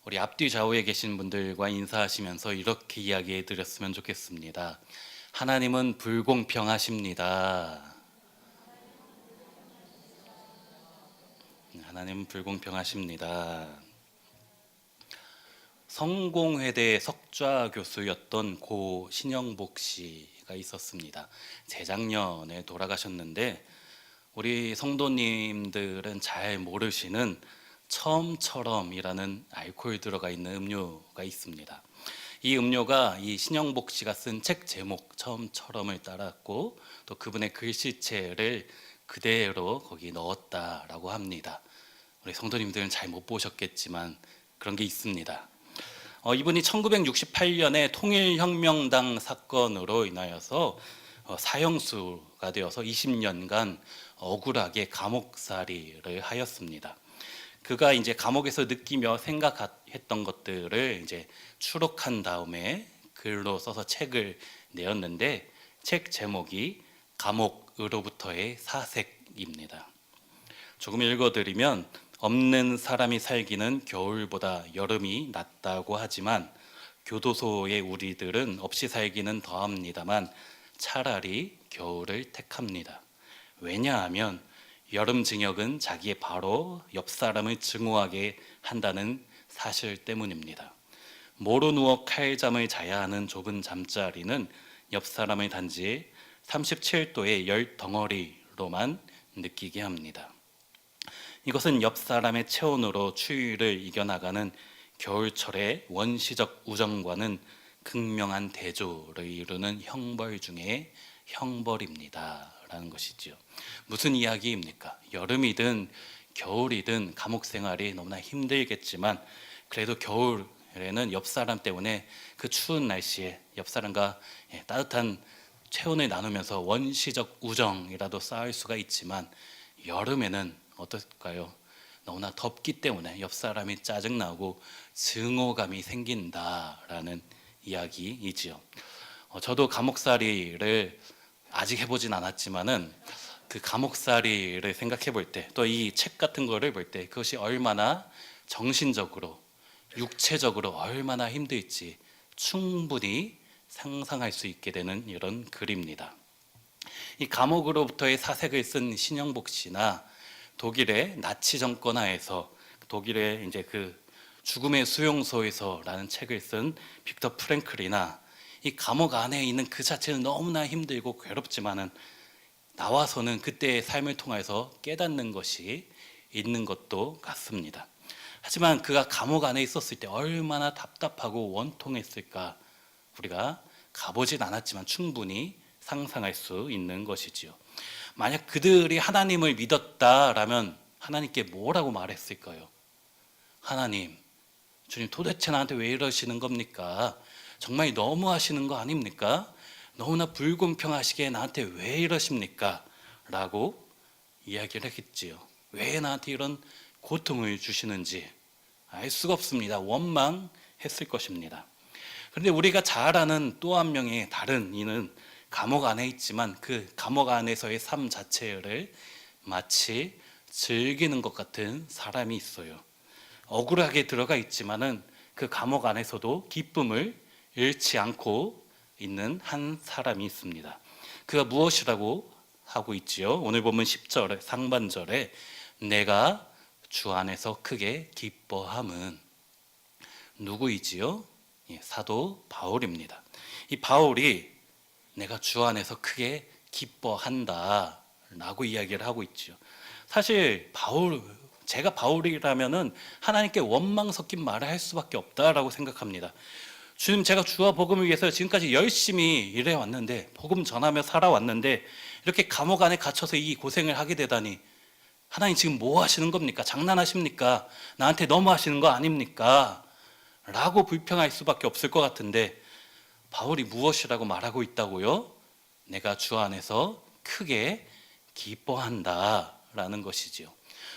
우리 앞뒤 좌우에 계신 분들과 인사하시면서 이렇게 이야기해 드렸으면 좋겠습니다. 하나님은 불공평하십니다. 하나님은 불공평하십니다. 성공회대 석좌 교수였던 고 신영복 씨가 있었습니다. 재작년에 돌아가셨는데 우리 성도님들은 잘 모르시는 처음처럼이라는 알코올 들어가 있는 음료가 있습니다. 이 음료가 이 신영복 씨가 쓴 책 제목 처음처럼을 따랐고 또 그분의 글씨체를 그대로 거기 넣었다라고 합니다. 우리 성도님들은 잘 못 보셨겠지만 그런 게 있습니다. 이분이 1968년에 통일혁명당 사건으로 인하여서 사형수가 되어서 20년간 억울하게 감옥살이를 하였습니다. 그가 이제 감옥에서 느끼며 생각했던 것들을 이제 추록한 다음에 글로 써서 책을 내었는데 책 제목이 감옥으로부터의 사색입니다. 조금 읽어드리면 없는 사람이 살기는 겨울보다 여름이 낫다고 하지만 교도소의 우리들은 없이 살기는 더합니다만 차라리 겨울을 택합니다. 왜냐하면 여름 징역은 자기의 바로 옆 사람을 증오하게 한다는 사실 때문입니다. 모로 누워 칼잠을 자야 하는 좁은 잠자리는 옆 사람을 단지 37도의 열 덩어리로만 느끼게 합니다. 이것은 옆 사람의 체온으로 추위를 이겨나가는 겨울철의 원시적 우정과는 극명한 대조를 이루는 형벌 중에 형벌입니다. 라는 것이지요. 무슨 이야기입니까? 여름이든 겨울이든 감옥 생활이 너무나 힘들겠지만 그래도 겨울에는 옆 사람 때문에 그 추운 날씨에 옆 사람과 따뜻한 체온을 나누면서 원시적 우정이라도 쌓을 수가 있지만 여름에는 어떨까요? 너무나 덥기 때문에 옆 사람이 짜증나고 증오감이 생긴다라는 이야기이지요. 저도 감옥살이를 아직 해보진 않았지만은 그 감옥살이를 생각해 볼 때 또 이 책 같은 거를 볼 때 그것이 얼마나 정신적으로 육체적으로 얼마나 힘들지 충분히 상상할 수 있게 되는 이런 글입니다. 이 감옥으로부터의 사색을 쓴 신영복 씨나 독일의 나치 정권 하에서 독일의 이제 그 죽음의 수용소에서라는 책을 쓴 빅터 프랭클이나 이 감옥 안에 있는 그 자체는 너무나 힘들고 괴롭지만은 나와서는 그때의 삶을 통해서 깨닫는 것이 있는 것도 같습니다. 하지만 그가 감옥 안에 있었을 때 얼마나 답답하고 원통했을까 우리가 가보진 않았지만 충분히 상상할 수 있는 것이지요. 만약 그들이 하나님을 믿었다라면 하나님께 뭐라고 말했을까요? 하나님, 주님 도대체 나한테 왜 이러시는 겁니까? 정말 너무하시는 거 아닙니까? 너무나 불공평하시게 나한테 왜 이러십니까? 라고 이야기를 했겠지요. 왜 나한테 이런 고통을 주시는지 알 수가 없습니다. 원망했을 것입니다. 그런데 우리가 잘 아는 또 한 명의 다른 이는 감옥 안에 있지만 그 감옥 안에서의 삶 자체를 마치 즐기는 것 같은 사람이 있어요. 억울하게 들어가 있지만은 그 감옥 안에서도 기쁨을 잃지 않고 있는 한 사람이 있습니다. 그가 무엇이라고 하고 있지요? 오늘 보면 10절 상반절에 내가 주 안에서 크게 기뻐함은 누구이지요? 사도 바울입니다. 이 바울이 내가 주 안에서 크게 기뻐한다 라고 이야기를 하고 있죠. 사실 제가 바울이라면은 하나님께 원망 섞인 말을 할 수밖에 없다라고 생각합니다. 주님, 제가 주와 복음을 위해서 지금까지 열심히 일해왔는데 복음 전하며 살아왔는데 이렇게 감옥 안에 갇혀서 이 고생을 하게 되다니 하나님 지금 뭐 하시는 겁니까? 장난하십니까? 나한테 너무 하시는 거 아닙니까? 라고 불평할 수밖에 없을 것 같은데 바울이 무엇이라고 말하고 있다고요? 내가 주 안에서 크게 기뻐한다 라는 것이지요.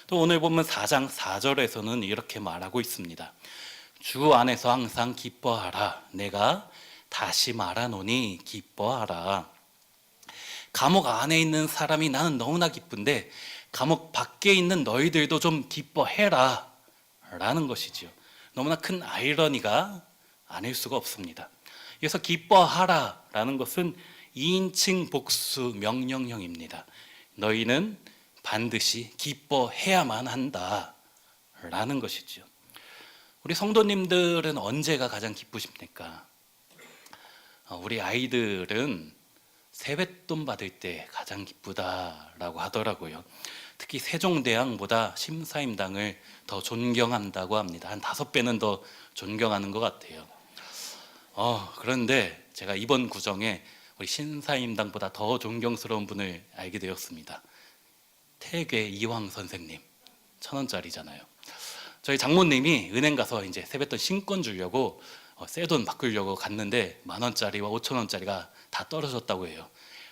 또 오늘 보면 4장 4절에서는 이렇게 말하고 있습니다. 주 안에서 항상 기뻐하라. 내가 다시 말하노니 기뻐하라. 감옥 안에 있는 사람이 나는 너무나 기쁜데 감옥 밖에 있는 너희들도 좀 기뻐해라 라는 것이지요. 너무나 큰 아이러니가 아닐 수가 없습니다. 그래서 기뻐하라라는 것은 2인칭 복수 명령형입니다. 너희는 반드시 기뻐해야만 한다라는 것이죠. 우리 성도님들은 언제가 가장 기쁘십니까? 우리 아이들은 세뱃돈 받을 때 가장 기쁘다라고 하더라고요. 특히 세종대왕보다 심사임당을 더 존경한다고 합니다. 한 5배는 더 존경하는 것 같아요. 그런데 제가 이번 구정에 우리 심사임당보다 더 존경스러운 분을 알게 되었습니다. 태계 이황 선생님, 1,000원짜리잖아요. 저희 장모님이 은행 가서 이제 세뱃돈 신권 주려고 새 돈 바꾸려고 갔는데 10,000원짜리와 5,000원짜리가 다 떨어졌다고 해요.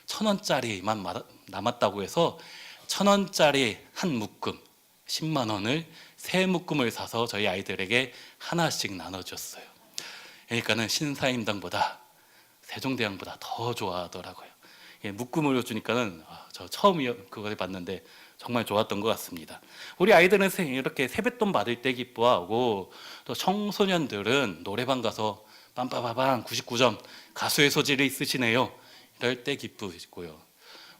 1,000원짜리만 남았다고 해서 1,000원짜리 한 묶음 10만 원을 세 묶음을 사서 저희 아이들에게 하나씩 나눠줬어요. 그러니까는 신사임당보다 세종대왕보다 더 좋아하더라고요. 묶음으로 주니까는 저 처음 그걸 봤는데 정말 좋았던 것 같습니다. 우리 아이들은 이렇게 세뱃돈 받을 때 기뻐하고, 또 청소년들은 노래방 가서 빰빠바방 99점 가수의 소질이 있으시네요 이럴 때 기쁘시고요.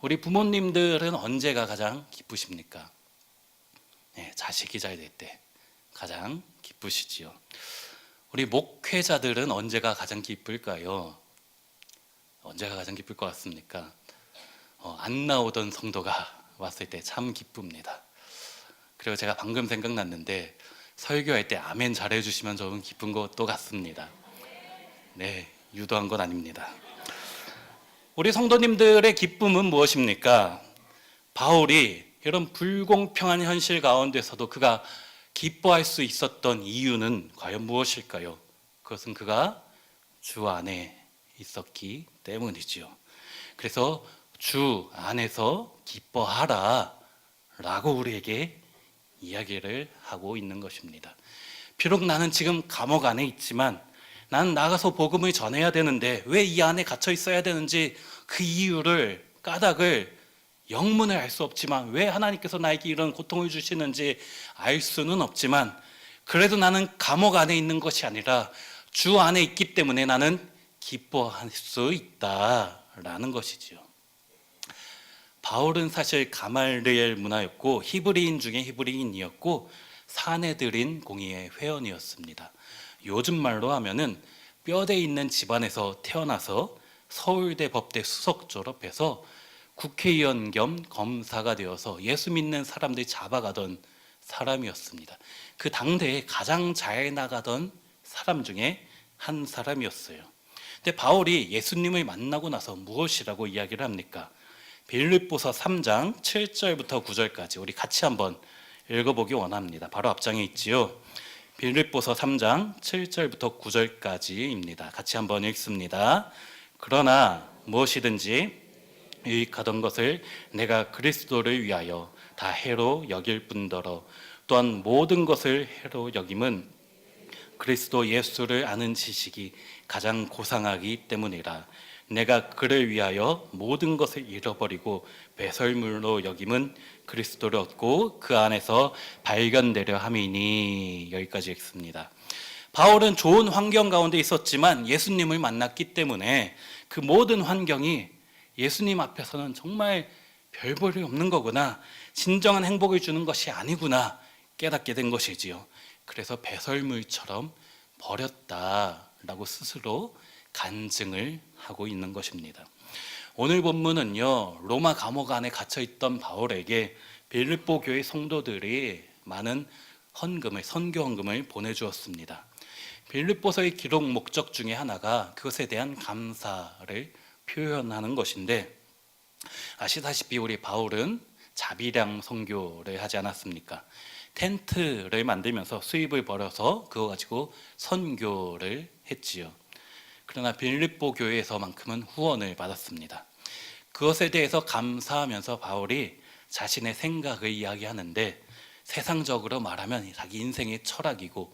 우리 부모님들은 언제가 가장 기쁘십니까? 자식이 잘 될 때 가장 기쁘시지요. 우리 목회자들은 언제가 가장 기쁠까요? 언제가 가장 기쁠 것 같습니까? 안 나오던 성도가 왔을 때 참 기쁩니다. 그리고 제가 방금 생각났는데, 설교할 때 아멘 잘해주시면 저는 기쁜 것도 같습니다. 네, 유도한 건 아닙니다. 우리 성도님들의 기쁨은 무엇입니까? 바울이 이런 불공평한 현실 가운데서도 그가 기뻐할 수 있었던 이유는 과연 무엇일까요? 그것은 그가 주 안에 있었기 때문이지요. 그래서 주 안에서 기뻐하라 라고 우리에게 이야기를 하고 있는 것입니다. 비록 나는 지금 감옥 안에 있지만 나는 나가서 복음을 전해야 되는데 왜 이 안에 갇혀 있어야 되는지 그 이유를, 까닭을, 영문을 알 수 없지만 왜 하나님께서 나에게 이런 고통을 주시는지 알 수는 없지만, 그래도 나는 감옥 안에 있는 것이 아니라 주 안에 있기 때문에 나는 기뻐할 수 있다라는 것이지요. 바울은 사실 가말리엘 문화였고 히브리인 중에 히브리인이었고 사내들인 공의의 회원이었습니다. 요즘 말로 하면은 뼈대 있는 집안에서 태어나서 서울대 법대 수석 졸업해서 국회의원 겸 검사가 되어서 예수 믿는 사람들이 잡아가던 사람이었습니다. 그 당대에 가장 잘 나가던 사람 중에 한 사람이었어요. 근데 바울이 예수님을 만나고 나서 무엇이라고 이야기를 합니까? 빌립보서 3장 7절부터 9절까지 우리 같이 한번 읽어보기 원합니다. 바로 앞장에 있지요. 빌립보서 3장 7절부터 9절까지입니다. 같이 한번 읽습니다. 그러나 무엇이든지 유익하던 것을 내가 그리스도를 위하여 다 해로 여길 뿐더러 또한 모든 것을 해로 여김은 그리스도 예수를 아는 지식이 가장 고상하기 때문이라. 내가 그를 위하여 모든 것을 잃어버리고 배설물로 여김은 그리스도를 얻고 그 안에서 발견되려 함이니. 여기까지 읽습니다. 바울은 좋은 환경 가운데 있었지만 예수님을 만났기 때문에 그 모든 환경이 예수님 앞에서는 정말 별 볼이 없는 거구나, 진정한 행복을 주는 것이 아니구나 깨닫게 된 것이지요. 그래서 배설물처럼 버렸다라고 스스로 간증을 하고 있는 것입니다. 오늘 본문은요, 로마 감옥 안에 갇혀있던 바울에게 빌립보 교회 성도들이 많은 헌금을, 선교 헌금을 보내주었습니다. 빌립보서의 기록 목적 중에 하나가 그것에 대한 감사를 표현하는 것인데, 아시다시피 우리 바울은 자비량 선교를 하지 않았습니까? 텐트를 만들면서 수입을 벌어서 그거 가지고 선교를 했지요. 그러나 빌립보 교회에서만큼은 후원을 받았습니다. 그것에 대해서 감사하면서 바울이 자신의 생각을 이야기하는데, 세상적으로 말하면 자기 인생의 철학이고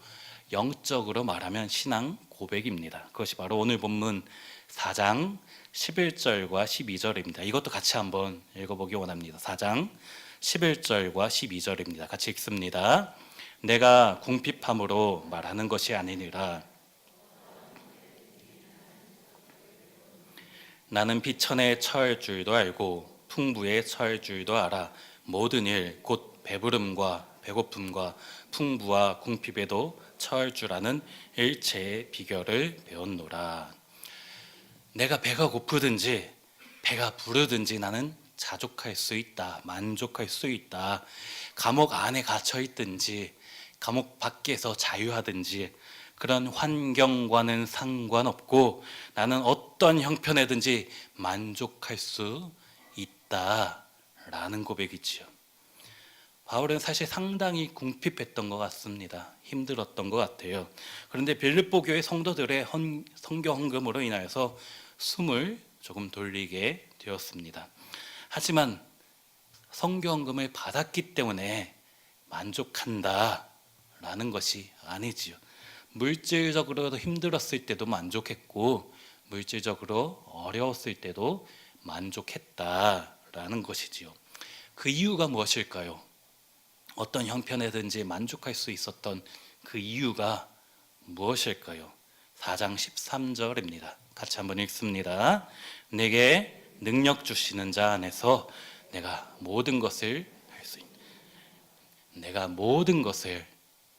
영적으로 말하면 신앙 고백입니다. 그것이 바로 오늘 본문 4장 11절과 12절입니다. 이것도 같이 한번 읽어보기 원합니다. 4장 11절과 12절입니다. 같이 읽습니다. 내가 궁핍함으로 말하는 것이 아니니라. 나는 비천에 처할 줄도 알고 풍부에 처할 줄도 알아. 모든 일 곧 배부름과 배고픔과 풍부와 궁핍에도 처할 줄 아는 일체의 비결을 배웠노라. 내가 배가 고프든지 배가 부르든지 나는 자족할 수 있다. 만족할 수 있다. 감옥 안에 갇혀 있든지 감옥 밖에서 자유하든지 그런 환경과는 상관없고 나는 어떤 형편에든지 만족할 수 있다라는 고백이지요. 바울은 사실 상당히 궁핍했던 것 같습니다. 힘들었던 것 같아요. 그런데 빌립보 교회 성도들의 성교 헌금으로 인하여서 숨을 조금 돌리게 되었습니다. 하지만 성교 헌금을 받았기 때문에 만족한다라는 것이 아니지요. 물질적으로도 힘들었을 때도 만족했고 물질적으로 어려웠을 때도 만족했다라는 것이지요. 그 이유가 무엇일까요? 어떤 형편에든지 만족할 수 있었던 그 이유가 무엇일까요? 4장 13절입니다. 같이 한번 읽습니다. 내게 능력 주시는 자 안에서 내가 모든 것을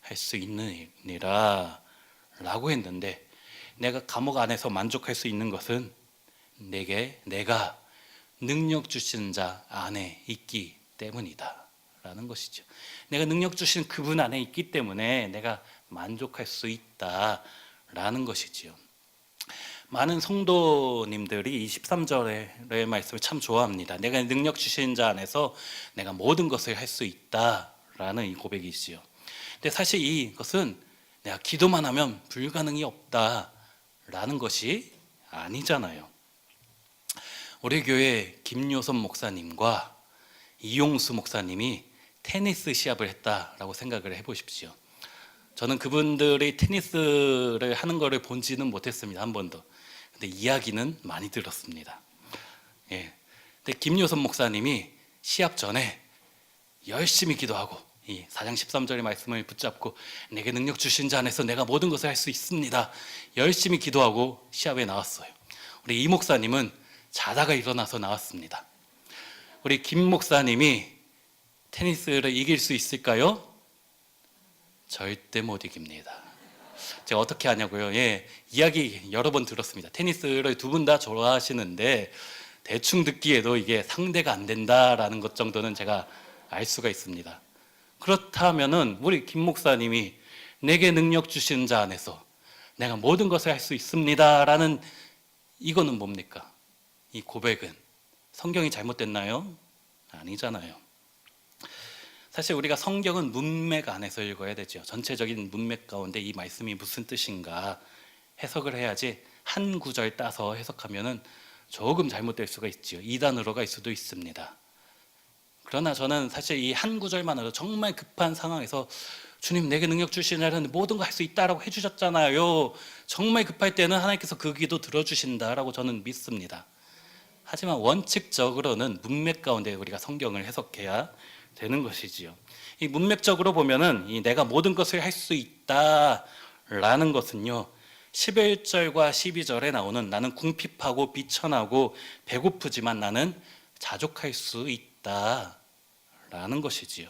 할 수 있느니라 라고 했는데, 내가 감옥 안에서 만족할 수 있는 것은 내가 능력 주시는 자 안에 있기 때문이다 라는 것이죠. 내가 능력 주신 그분 안에 있기 때문에 내가 만족할 수 있다 라는 것이지요. 많은 성도님들이 이 13절의 말씀을 참 좋아합니다. 내가 능력 주신 자 안에서 내가 모든 것을 할 수 있다 라는 이 고백이지요. 근데 사실 이것은 내가 기도만 하면 불가능이 없다 라는 것이 아니잖아요. 우리 교회 김요선 목사님과 이용수 목사님이 테니스 시합을 했다라고 생각을 해보십시오. 저는 그분들이 테니스를 하는 것을 본지는 못했습니다. 한 번도. 근데 이야기는 많이 들었습니다. 근데 김요선 목사님이 시합 전에 열심히 기도하고 이 4장 13절의 말씀을 붙잡고 내게 능력 주신 자 안에서 내가 모든 것을 할 수 있습니다. 열심히 기도하고 시합에 나왔어요. 우리 이 목사님은 자다가 일어나서 나왔습니다. 우리 김 목사님이 테니스를 이길 수 있을까요? 절대 못 이깁니다. 제가 어떻게 하냐고요? 이야기 여러 번 들었습니다. 테니스를 두 분 다 좋아하시는데 대충 듣기에도 이게 상대가 안 된다라는 것 정도는 제가 알 수가 있습니다. 그렇다면은 우리 김 목사님이 내게 능력 주신 자 안에서 내가 모든 것을 할 수 있습니다라는 이거는 뭡니까? 이 고백은 성경이 잘못됐나요? 아니잖아요. 사실 우리가 성경은 문맥 안에서 읽어야 되죠. 전체적인 문맥 가운데 이 말씀이 무슨 뜻인가 해석을 해야지 한 구절 따서 해석하면은 조금 잘못될 수가 있지요. 이단으로 갈 수도 있습니다. 그러나 저는 사실 이 한 구절만으로 정말 급한 상황에서 주님 내게 능력 주시냐는 모든 거 할 수 있다라고 해주셨잖아요. 정말 급할 때는 하나님께서 그 기도 들어주신다라고 저는 믿습니다. 하지만 원칙적으로는 문맥 가운데 우리가 성경을 해석해야 되는 것이지요. 이 문맥적으로 보면은 이 내가 모든 것을 할 수 있다라는 것은요, 11절과 12절에 나오는 나는 궁핍하고 비천하고 배고프지만 나는 자족할 수 있다라는 것이지요.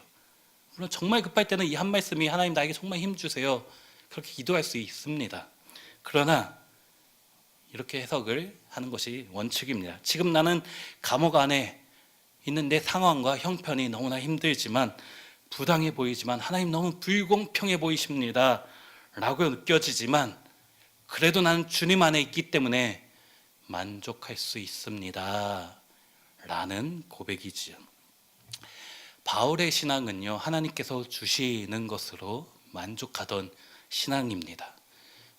물론 정말 급할 때는 이 한 말씀이 하나님 나에게 정말 힘 주세요, 그렇게 기도할 수 있습니다. 그러나 이렇게 해석을 하는 것이 원칙입니다. 지금 나는 감옥 안에 있는 내 상황과 형편이 너무나 힘들지만 부당해 보이지만 하나님 너무 불공평해 보이십니다 라고 느껴지지만 그래도 나는 주님 안에 있기 때문에 만족할 수 있습니다 라는 고백이지요. 바울의 신앙은요, 하나님께서 주시는 것으로 만족하던 신앙입니다.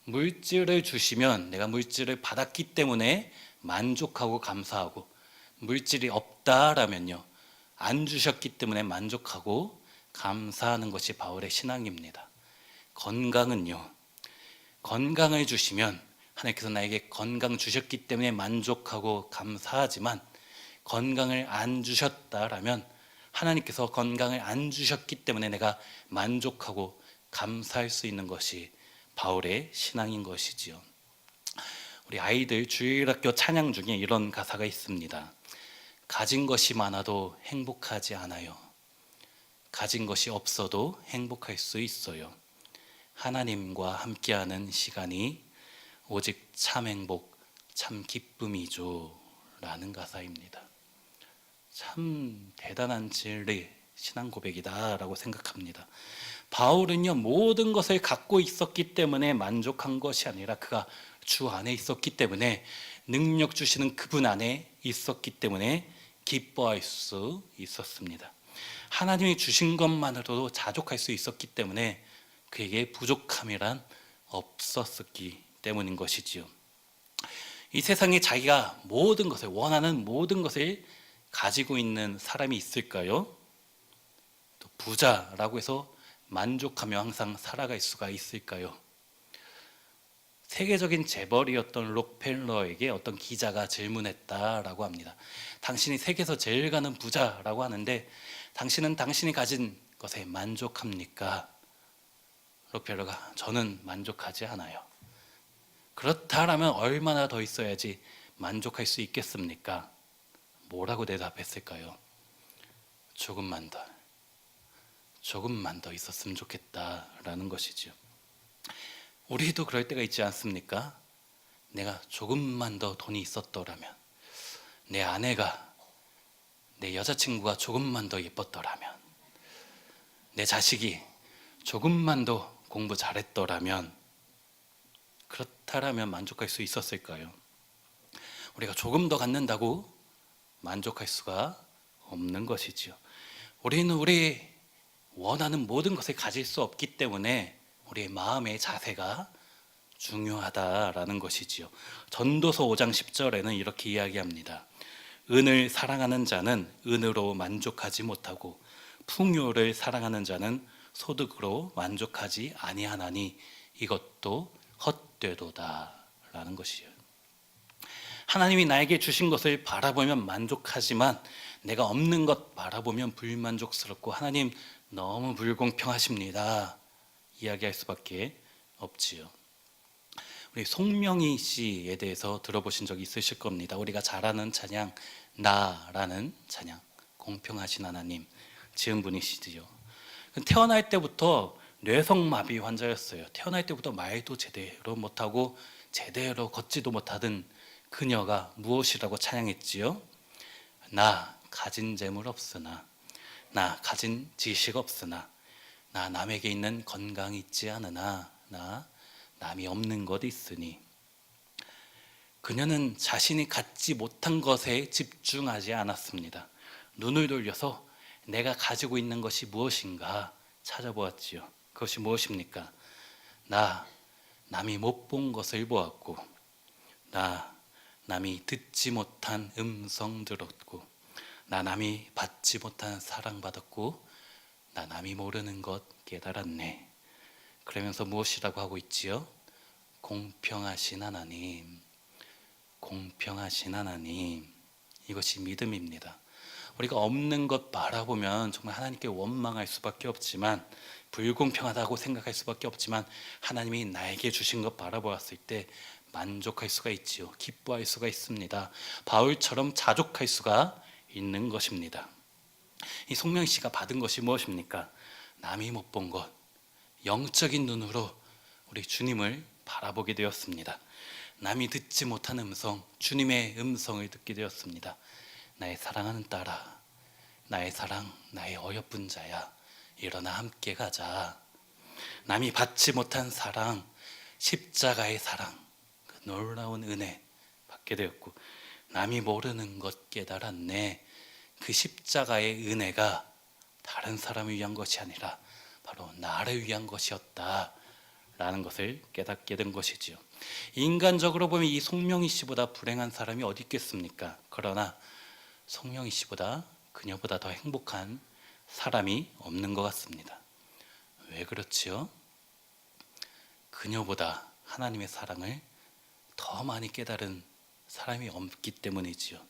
물질을 주시면 내가 물질을 받았기 때문에 만족하고 감사하고, 물질이 없다라면요, 안 주셨기 때문에 만족하고 감사하는 것이 바울의 신앙입니다. 건강은요, 건강을 주시면 하나님께서 나에게 건강 주셨기 때문에 만족하고 감사하지만 건강을 안 주셨다라면 하나님께서 건강을 안 주셨기 때문에 내가 만족하고 감사할 수 있는 것이 바울의 신앙인 것이지요. 우리 아이들 주일학교 찬양 중에 이런 가사가 있습니다. 가진 것이 많아도 행복하지 않아요. 가진 것이 없어도 행복할 수 있어요. 하나님과 함께하는 시간이 오직 참 행복, 참 기쁨이죠. 라는 가사입니다. 참 대단한 진리, 신앙 고백이다라고 생각합니다. 바울은요, 모든 것을 갖고 있었기 때문에 만족한 것이 아니라 그가 주 안에 있었기 때문에, 능력 주시는 그분 안에 있었기 때문에 기뻐할 수 있었습니다. 하나님이 주신 것만으로도 자족할 수 있었기 때문에 그에게 부족함이란 없었기 때문인 것이지요. 이 세상에 자기가 모든 것을, 원하는 모든 것을 가지고 있는 사람이 있을까요? 또 부자라고 해서 만족하며 항상 살아갈 수가 있을까요? 세계적인 재벌이었던 록펠러에게 어떤 기자가 질문했다라고 합니다. 당신이 세계에서 제일 가는 부자라고 하는데 당신은 당신이 가진 것에 만족합니까? 록펠러가 저는 만족하지 않아요. 그렇다면 얼마나 더 있어야지 만족할 수 있겠습니까? 뭐라고 대답했을까요? 조금만 더 있었으면 좋겠다라는 것이죠. 우리도 그럴 때가 있지 않습니까? 내가 조금만 더 돈이 있었더라면, 내 아내가, 내 여자친구가 조금만 더 예뻤더라면, 내 자식이 조금만 더 공부 잘했더라면, 그렇다면 만족할 수 있었을까요? 우리가 조금 더 갖는다고 만족할 수가 없는 것이지요. 우리는 우리 원하는 모든 것을 가질 수 없기 때문에 우리의 마음의 자세가 중요하다라는 것이지요. 전도서 5장 10절에는 이렇게 이야기합니다. 은을 사랑하는 자는 은으로 만족하지 못하고 풍요를 사랑하는 자는 소득으로 만족하지 아니하나니 이것도 헛되도다 라는 것이에요. 하나님이 나에게 주신 것을 바라보면 만족하지만 내가 없는 것 바라보면 불만족스럽고 하나님 너무 불공평하십니다 이야기할 수밖에 없지요. 우리 송명희 씨에 대해서 들어보신 적이 있으실 겁니다. 우리가 잘 아는 찬양 나라는 찬양, 공평하신 하나님 지은 분이시지요. 태어날 때부터 뇌성마비 환자였어요. 태어날 때부터 말도 제대로 못하고 제대로 걷지도 못하던 그녀가 무엇이라고 찬양했지요? 나 가진 재물 없으나, 나 가진 지식 없으나, 나 남에게 있는 건강 있지 않으나, 나 남이 없는 것 있으니. 그녀는 자신이 갖지 못한 것에 집중하지 않았습니다. 눈을 돌려서 내가 가지고 있는 것이 무엇인가 찾아보았지요. 그것이 무엇입니까? 나 남이 못 본 것을 보았고, 나 남이 듣지 못한 음성 들었고, 나 남이 받지 못한 사랑받았고, 나 남이 모르는 것 깨달았네. 그러면서 무엇이라고 하고 있지요? 공평하신 하나님, 공평하신 하나님. 이것이 믿음입니다. 우리가 없는 것 바라보면 정말 하나님께 원망할 수밖에 없지만, 불공평하다고 생각할 수밖에 없지만, 하나님이 나에게 주신 것 바라보았을 때 만족할 수가 있지요. 기뻐할 수가 있습니다. 바울처럼 자족할 수가 있는 것입니다. 이 송명 씨가 받은 것이 무엇입니까? 남이 못 본 것, 영적인 눈으로 우리 주님을 바라보게 되었습니다. 남이 듣지 못한 음성, 주님의 음성을 듣게 되었습니다. 나의 사랑하는 딸아, 나의 사랑, 나의 어여쁜 자야, 일어나 함께 가자. 남이 받지 못한 사랑, 십자가의 사랑, 그 놀라운 은혜 받게 되었고, 남이 모르는 것 깨달았네. 그 십자가의 은혜가 다른 사람을 위한 것이 아니라 바로 나를 위한 것이었다 라는 것을 깨닫게 된 것이지요. 인간적으로 보면 이 송명희 씨보다 불행한 사람이 어디 있겠습니까? 그러나 송명희 씨보다, 그녀보다 더 행복한 사람이 없는 것 같습니다. 왜 그렇지요? 그녀보다 하나님의 사랑을 더 많이 깨달은 사람이 없기 때문이지요.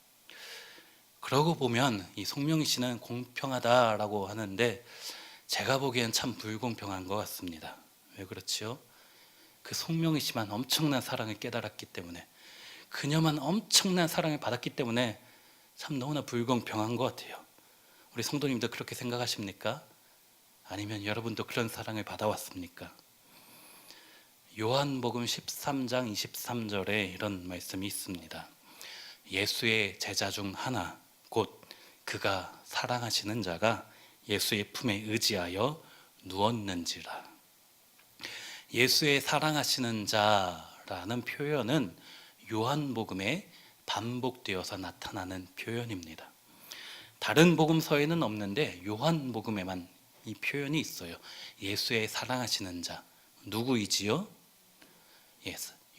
그러고 보면 이 송명희 씨는 공평하다라고 하는데 제가 보기엔 참 불공평한 것 같습니다. 왜 그렇지요? 그 속명이지만 엄청난 사랑을 깨달았기 때문에, 그녀만 엄청난 사랑을 받았기 때문에 참 너무나 불공평한 것 같아요. 우리 성도님도 그렇게 생각하십니까? 아니면 여러분도 그런 사랑을 받아왔습니까? 요한복음 13장 23절에 이런 말씀이 있습니다. 예수의 제자 중 하나, 곧 그가 사랑하시는 자가 예수의 품에 의지하여 누웠는지라. 예수의 사랑하시는 자라는 표현은 요한복음에 반복되어서 나타나는 표현입니다. 다른 복음서에는 없는데 요한복음에만 이 표현이 있어요. 예수의 사랑하시는 자, 누구이지요?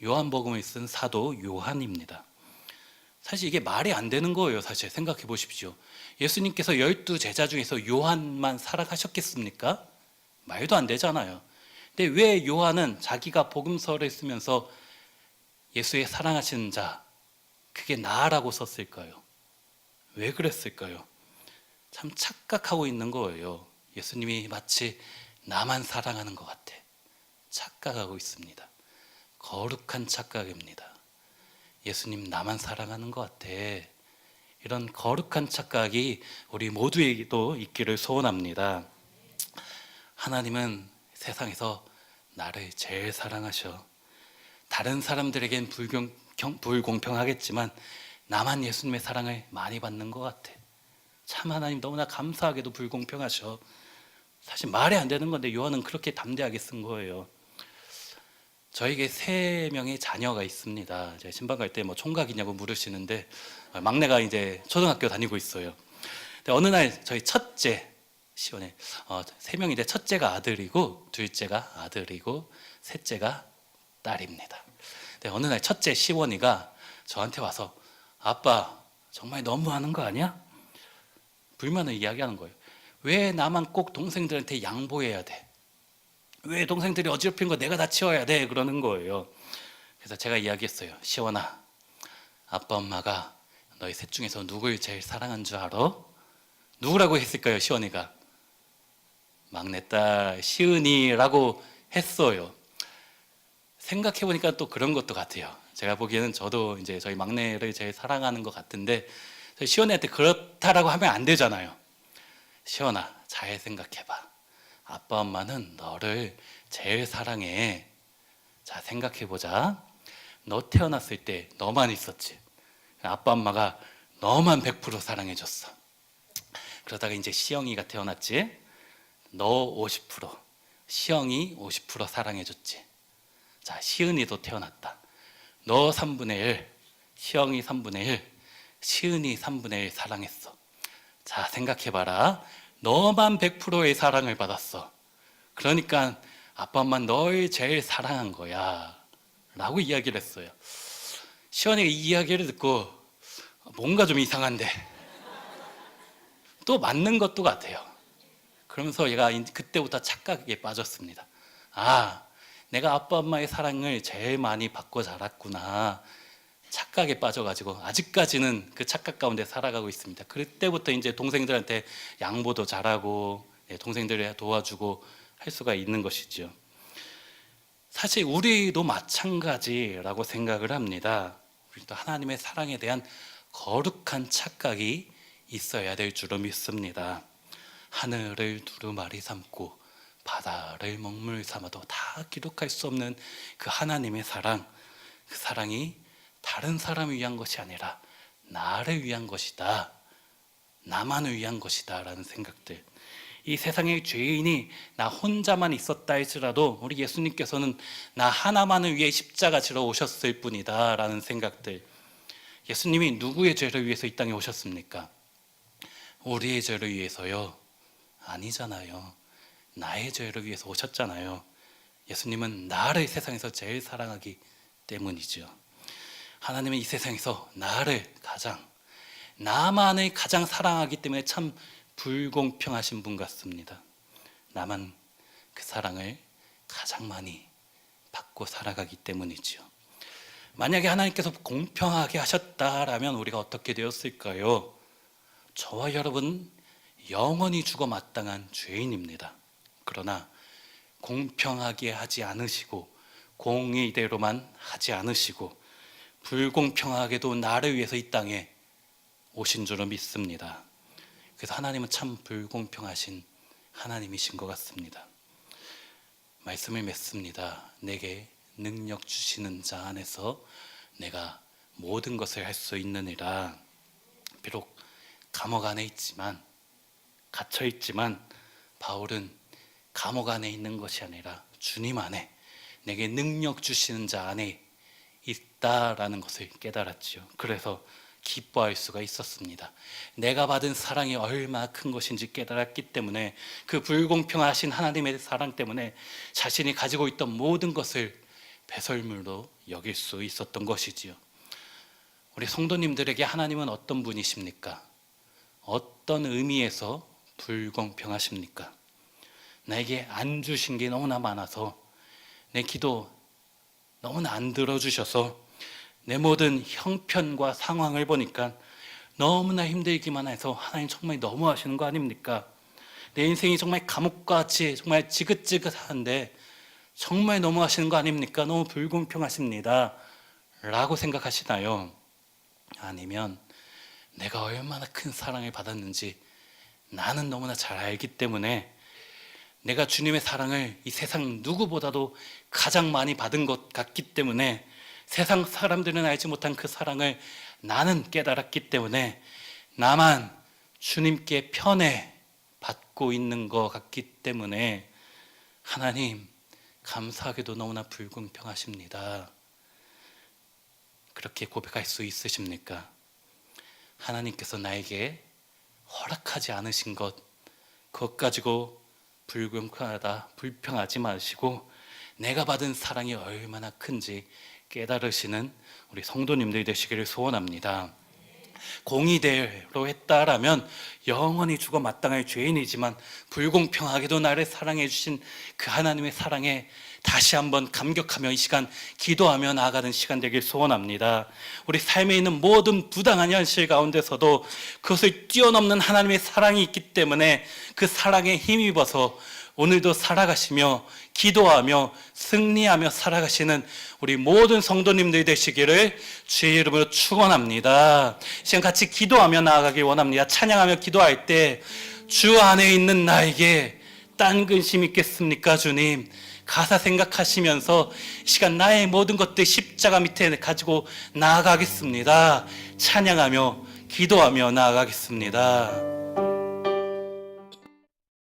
요한복음을 쓴 사도 요한입니다. 사실 이게 말이 안 되는 거예요. 사실 생각해 보십시오. 예수님께서 12 제자 중에서 요한만 사랑하셨겠습니까? 말도 안 되잖아요. 근데 왜 요한은 자기가 복음서를 쓰면서 예수의 사랑하시는 자, 그게 나라고 썼을까요? 왜 그랬을까요? 참 착각하고 있는 거예요. 예수님이 마치 나만 사랑하는 것 같아. 착각하고 있습니다. 거룩한 착각입니다. 예수님 나만 사랑하는 것 같아. 이런 거룩한 착각이 우리 모두에게도 있기를 소원합니다. 하나님은 세상에서 나를 제일 사랑하셔. 다른 사람들에겐 불공평하겠지만 나만 예수님의 사랑을 많이 받는 것 같아. 참 하나님 너무나 감사하게도 불공평하셔. 사실 말이 안 되는 건데 요한은 그렇게 담대하게 쓴 거예요. 저에게 3명의 자녀가 있습니다. 제가 신방 갈 때 뭐 총각이냐고 물으시는데 막내가 이제 초등학교 다니고 있어요. 근데 어느 날 저희 첫째 시원해 3명인데 첫째가 아들이고 둘째가 아들이고 셋째가 딸입니다. 근데 어느 날 첫째 시원이가 저한테 와서 아빠 정말 너무하는 거 아니야? 불만을 이야기하는 거예요. 왜 나만 꼭 동생들한테 양보해야 돼? 왜 동생들이 어지럽힌 거 내가 다 치워야 돼? 그러는 거예요. 그래서 제가 이야기했어요. 시원아, 아빠 엄마가 너희 셋 중에서 누굴 제일 사랑한 줄 알아? 누구라고 했을까요? 시원이가 막내딸 시은이라고 했어요. 생각해보니까 또 그런 것도 같아요. 제가 보기에는 저도 이제 저희 막내를 제일 사랑하는 것 같은데 시원이한테 그렇다라고 하면 안 되잖아요. 시원아, 잘 생각해봐. 아빠 엄마는 너를 제일 사랑해. 자, 생각해보자. 너 태어났을 때 너만 있었지. 아빠 엄마가 너만 100% 사랑해줬어. 그러다가 이제 시영이가 태어났지. 너 50%, 시영이 50% 사랑해줬지. 자, 시은이도 태어났다. 너 3분의 1, 시영이 3분의 1, 시은이 3분의 1 사랑했어. 자, 생각해봐라. 너만 100%의 사랑을 받았어. 그러니까 아빠 엄마는 널 제일 사랑한 거야 라고 이야기를 했어요. 시원이가 이 이야기를 듣고 뭔가 좀 이상한데 또 맞는 것도 같아요. 그러면서 얘가 그때부터 착각에 빠졌습니다. 아, 내가 아빠 엄마의 사랑을 제일 많이 받고 자랐구나. 착각에 빠져가지고 아직까지는 그 착각 가운데 살아가고 있습니다. 그때부터 이제 동생들한테 양보도 잘하고 동생들을 도와주고 할 수가 있는 것이죠. 사실 우리도 마찬가지라고 생각을 합니다. 우리도 하나님의 사랑에 대한 거룩한 착각이 있어야 될 줄로 믿습니다. 하늘을 두루마리 삼고 바다를 먹물 삼아도 다 기록할 수 없는 그 하나님의 사랑, 그 사랑이 다른 사람을 위한 것이 아니라 나를 위한 것이다, 나만을 위한 것이다 라는 생각들. 이 세상의 죄인이 나 혼자만 있었다 할지라도 우리 예수님께서는 나 하나만을 위해 십자가 지러 오셨을 뿐이다 라는 생각들. 예수님이 누구의 죄를 위해서 이 땅에 오셨습니까? 우리의 죄를 위해서요? 아니잖아요. 나의 죄를 위해서 오셨잖아요. 예수님은 나를 세상에서 제일 사랑하기 때문이죠. 하나님은 이 세상에서 나를 나만을 가장 사랑하기 때문에 참 불공평하신 분 같습니다. 나만 그 사랑을 가장 많이 받고 살아가기 때문이죠. 만약에 하나님께서 공평하게 하셨다라면 우리가 어떻게 되었을까요? 저와 여러분 영원히 죽어 마땅한 죄인입니다. 그러나 공평하게 하지 않으시고 공의대로만 하지 않으시고 불공평하게도 나를 위해서 이 땅에 오신 줄로 믿습니다. 그래서 하나님은 참 불공평하신 하나님이신 것 같습니다. 말씀을 맺습니다. 내게 능력 주시는 자 안에서 내가 모든 것을 할 수 있느니라. 비록 감옥 안에 있지만, 갇혀 있지만 바울은 감옥 안에 있는 것이 아니라 주님 안에, 내게 능력 주시는 자 안에 있다라는 것을 깨달았지요. 그래서 기뻐할 수가 있었습니다. 내가 받은 사랑이 얼마나 큰 것인지 깨달았기 때문에, 그 불공평하신 하나님의 사랑 때문에 자신이 가지고 있던 모든 것을 배설물로 여길 수 있었던 것이지요. 우리 성도님들에게 하나님은 어떤 분이십니까? 어떤 의미에서 불공평하십니까? 나에게 안 주신 게 너무나 많아서, 내 기도 너무나 안 들어주셔서, 내 모든 형편과 상황을 보니까 너무나 힘들기만 해서 하나님 정말 너무하시는 거 아닙니까? 내 인생이 정말 감옥같이 정말 지긋지긋한데 정말 너무하시는 거 아닙니까? 너무 불공평하십니다 라고 생각하시나요? 아니면 내가 얼마나 큰 사랑을 받았는지 나는 너무나 잘 알기 때문에, 내가 주님의 사랑을 이 세상 누구보다도 가장 많이 받은 것 같기 때문에, 세상 사람들은 알지 못한 그 사랑을 나는 깨달았기 때문에 나만 주님께 편에 받고 있는 것 같기 때문에 하나님 감사하게도 너무나 불공평하십니다. 그렇게 고백할 수 있으십니까? 하나님께서 나에게 허락하지 않으신 것, 그것 가지고 불공평하다, 불평하지 마시고 내가 받은 사랑이 얼마나 큰지 깨달으시는 우리 성도님들이 되시기를 소원합니다. 공의대로 했다라면 영원히 죽어 마땅할 죄인이지만, 불공평하게도 나를 사랑해 주신 그 하나님의 사랑에 다시 한번 감격하며 이 시간 기도하며 나아가는 시간 되길 소원합니다. 우리 삶에 있는 모든 부당한 현실 가운데서도 그것을 뛰어넘는 하나님의 사랑이 있기 때문에 그 사랑에 힘입어서 오늘도 살아가시며 기도하며 승리하며 살아가시는 우리 모든 성도님들이 되시기를 주의 이름으로 축원합니다. 지금 같이 기도하며 나아가길 원합니다. 찬양하며 기도할 때 주 안에 있는 나에게 딴 근심 있겠습니까 주님? 가사 생각하시면서 이 시간 나의 모든 것들 십자가 밑에 가지고 나아가겠습니다. 찬양하며 기도하며 나아가겠습니다.